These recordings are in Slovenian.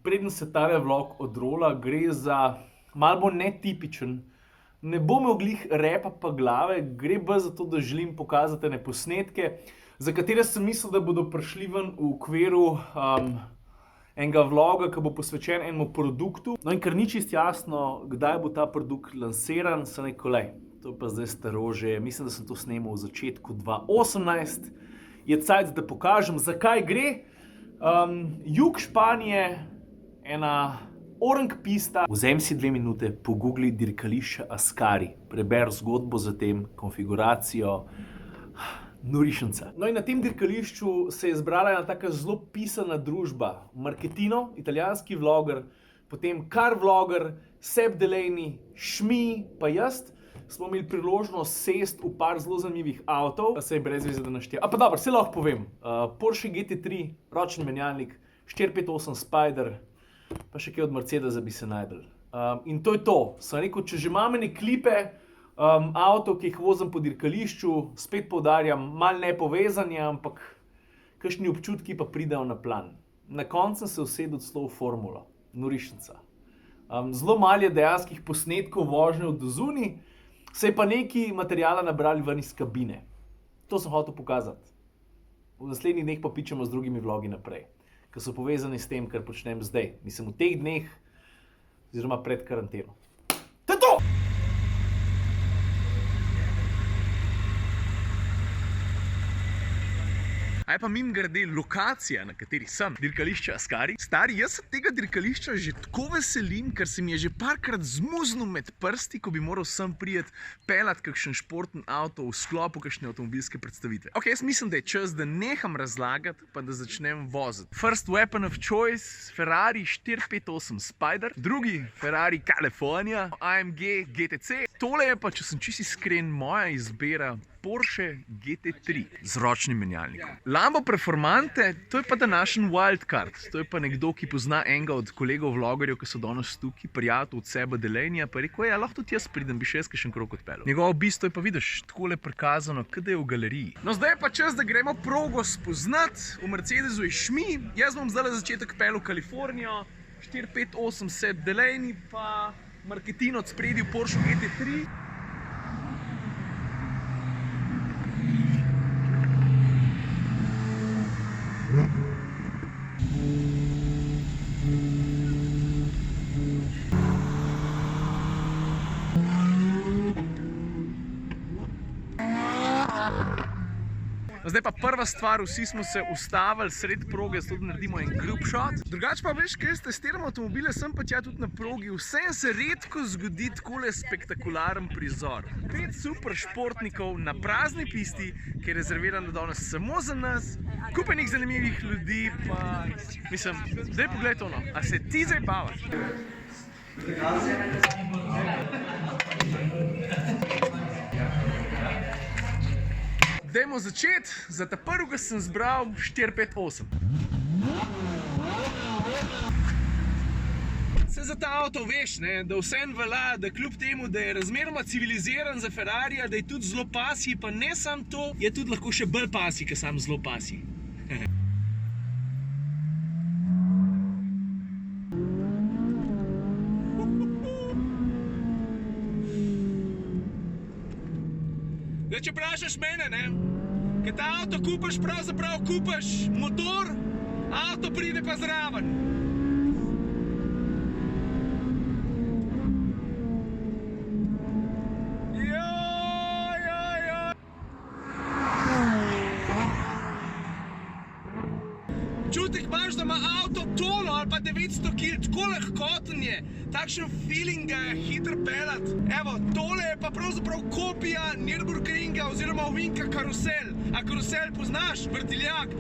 Preden se tale vlog odrola, gre za malo bolj netipičen. Ne bom imel glih repa pa glave, gre bolj za to, da želim pokazati ene posnetke, za katere sem mislil, da bodo prišli ven v okviru enega vloga, ki bo posvečen enemu produktu. No in ker ni čisto jasno, kdaj bo ta produkt lansiran, sem rekel, to je pa zdaj staro že, mislim, da sem to snemal v začetku 2018, je cajt, da pokažem, zakaj gre. Jug Španije, ena orang pista. Vzem si 2 minute, pogoogli dirkališče Ascari, preber zgodbo za tem, konfiguracijo, norišnica. No in na tem dirkališču se je zbrala ena taka zelo pisana družba. Marketino, italijanski vloger, potem car vloger, Seb Delaney, Šmi, pa jaz. Smo imeli priložnost sest v par zelo zanimivih avtov, pa se je brez veze, da naštejem. Pa dobro, se lahko povem. Porsche GT3, ročni menjalnik, 458 Spider, pa še kaj od Mercedesa bi se najdel. In to je to. Sem rekel, če že imam ene klipe avtov, ki jih vozim po dirkališču, spet poudarjam, malo nepovezanje, ampak kakšni občutki pa pridejo na plan. Na koncu sem se usedel celo v formulo, norišnica. Zelo malo je dejanskih posnetkov vožnje od zunaj, se je pa nekaj materijala nabrali ven iz kabine. To sem hotel pokazati. V naslednjih dneh pa pičemo z drugimi vlogi naprej, ki so povezani s tem, kar počnem zdaj. Mislim, v teh dneh, oziroma pred karanteno. To je to! Aj pa mimogrede lokacija, na kateri sem, dirkališče Ascari. Stari, jaz se tega dirkališča že tako veselim, ker se mi je že parkrat zmuznil med prsti, ko bi moral sem prijeti pelat kakšen športen avto v sklopu kakšne avtomobilske predstavitve. Ok, jaz mislim, da je čas, da neham razlagati, pa da začnem voziti. First weapon of choice, Ferrari 458 Spider, drugi Ferrari California, AMG GTC. Tole je pa, če sem čisto iskren, moja izbira Porsche GT3 z ročnim menjalnikom. Lambo Performante, to je pa današnji wildcard. To je pa nekdo, ki pozna enega od kolegov vlogerjev, ki so danes tukaj, prijatelj od Seba Delaneyja, pa je rekel, lahko tudi jaz pridem, bi še jaz kakšen krog odpeljal. Njegovo bistvo je pa, vidiš, takole prikazano, kot da je v galeriji. No, zdaj je pa čas, da gremo progo spoznati. V Mercedesu je Šmi, jaz bom zdaj začetek peljal Kalifornijo, 458 Seb Delaney, pa Marketino od spredi v Porsche GT3. Zdaj pa prva stvar, vsi smo se ustavili sred proge, zato da naredimo en group shot. Drugače pa veš, kaj testiramo avtomobile, sem pa tja tudi na progi. Vsem se redko zgodi takole spektakularen prizor. 5 super športnikov na prazni pisti, ki je rezervirana danes samo za nas. Kup enih zanimivih ljudi, pa mislim, zdaj poglej to, no. A se ti zdaj bavaš? Dajmo začeti. Za ta prvega sem zbral 458. Se za ta avto veš, ne, da vseeno velja, da kljub temu, da je razmeroma civiliziran za Ferrarija, da je tudi zelo pasji, pa ne samo to, je tudi lahko še bolj pasji, kot sam zelo pasji. Zdaj, če vprašaš mene, ne, kad ta avto kupaš, pravzaprav kupaš motor, avto pride pa zraven. Občutek imaš, da ima avto tono ali pa 900 kg, tako lahkoten je, takšen feeling ga je hitro pelat. Evo, tole je pa pravzaprav kopija Nürburgringa oziroma ovinka karusel. A karusel poznaš? Vrtiljak.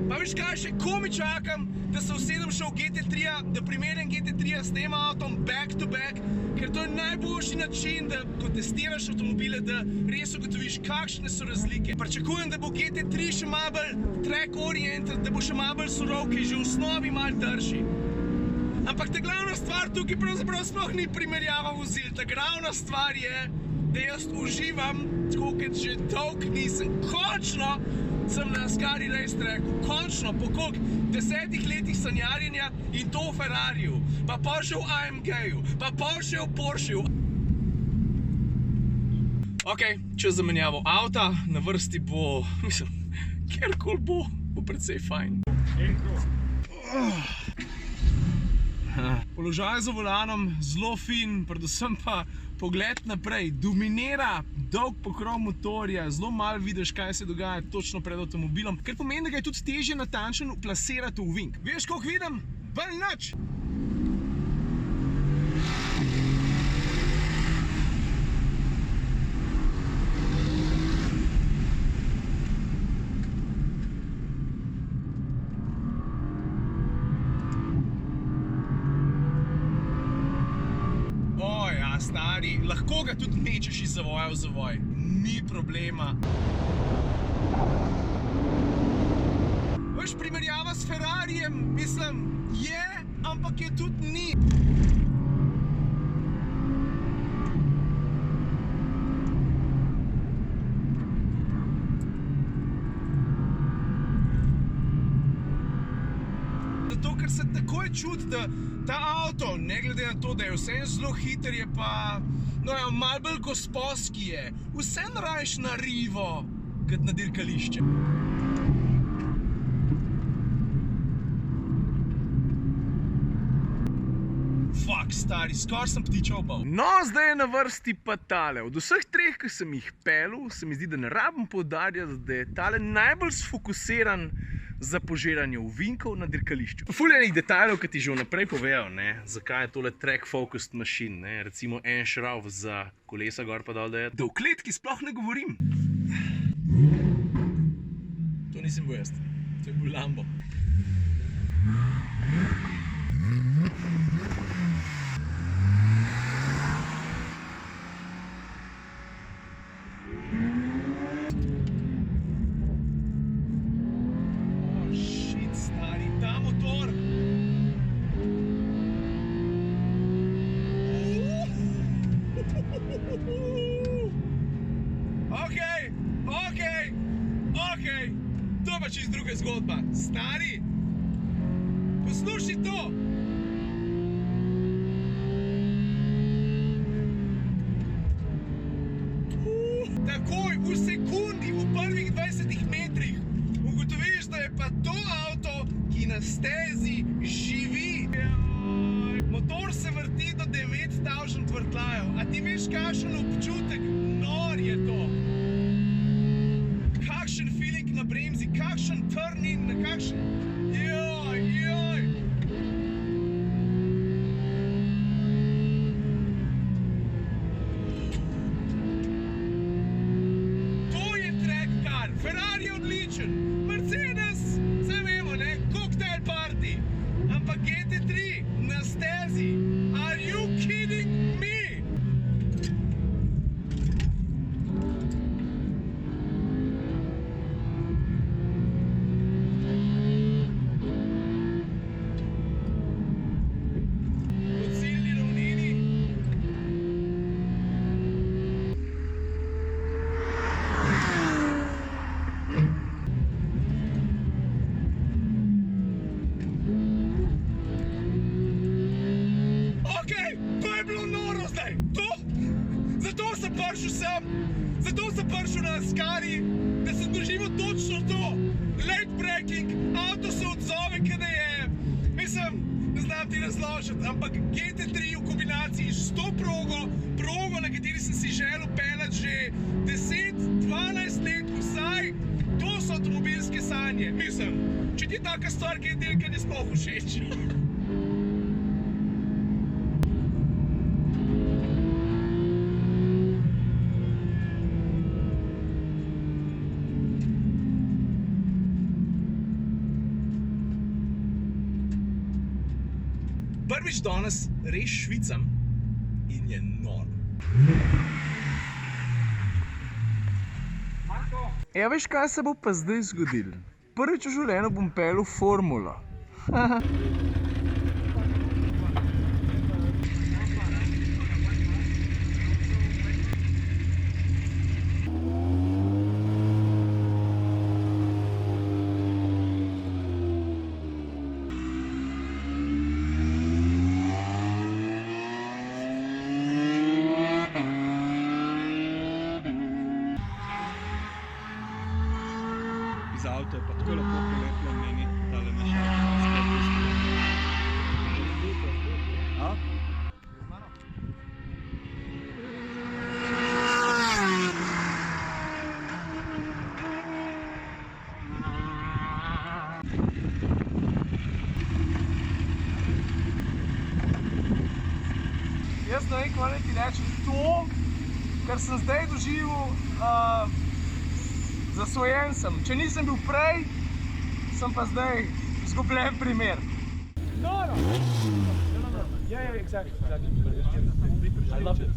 Pa veš kaj, še komi čakam, da se usedem še v GT3-ja, da primerjam GT3-ja s tem avtom back to back, ker to je najboljši način, da ko testiraš avtomobile, da res ugotoviš, kakšne so razlike. Pričakujem, da bo GT3 še malo bolj track oriented, da bo še malo bolj surov, ki je že v osnovi malo trši. Ampak ta glavna stvar tukaj pravzaprav sploh ni primerjava vozil. Ta glavna stvar je, da jaz uživam, tako kot že dolgo nisem. Končno sem na Ascari Race Tracku, končno, po koliko 10 letih sanjarjenja in to v Ferrariju, pa Porsche v AMG-ju, pa Porsche v Porscheju. Ok, čez zamenjavo avta, na vrsti bo, mislim, kjerkoli bo precej fajn. Položaj za volanom, zelo fin, predvsem pa pogled naprej, dominira dolg pokrov motorja, zelo malo vidiš, kaj se dogaja točno pred avtomobilom, ker pomeni, da ga je tudi težje natančno plasirati v vink. Veš, koliko vidim? Bolj nič! Stari, lahko ga tudi mečeš iz zavoja v zavoj, ni problema. Veš, primerjava s Ferrarijem, mislim, je, ampak je tudi ni. Zato, ker se takoj čuti, da ta avto, ne glede na to, da je vse zelo hiter, je pa, no, malo bolj gosposki je. Vse rajš na rivo, kot na dirkališče. Fuck, stari, skoraj sem ptiča obal. No, zdaj je na vrsti pa tale. Od vseh treh, ki sem jih pelil, se mi zdi, da ne rabim poudarjati, da je tale najbolj sfokusiran za požiranje ovinkov na dirkališču. Ful enih detajlov, ki ti že vnaprej povejo, ne, zakaj je tole track focused machine, ne, recimo en šrauf za kolesa gor pa dol, da je. Da v kletki sploh ne govorim. To nisem bil jaz, to je bil Lambo. Okej, to pa čisto druga zgodba. Stari, poslušaj to. Takoj, v sekundi, v prvih 20 metrih ugotoviš, da je pa to avto, ki na stezi živi. Motor se vrti do 9000 vrtljajev. A ti veš, kakšen občutek nor je to? Kakšen feeling na bremzi, kakšen turn-in, kakšen... Joj. To je track car. Ferrari je odličen. Mercedes, saj vemo, ne, cocktail party. Ampak GT3 na stezi. Are you kidding me? Zato sem prišel na Ascari, da sem doživel točno to. Late braking, avto se odzove, kada je. Mislim, ne znam ti razložiti, ampak GT3 v kombinaciji s to progo, na kateri sem si želel peljati že 10-12 let vsaj, to so avtomobilske sanje. Mislim, če ti taka stvar, ki je dirkanje sploh všeč. Prvič danes res švicam in je nor. Ja, veš, kaj se bo pa zdaj zgodilo? Prvič v življenju bom pelil formulo. z avto je pa tako lepo prilepljen meni, tale mešalka. A? Jaz ne vem, kaj ti rečem. To, kar sem zdaj doživel, zasvojen sem. Če nisem bil prej, sem pa zdaj izgubljen primer. No. Yeah, exactly. I loved it.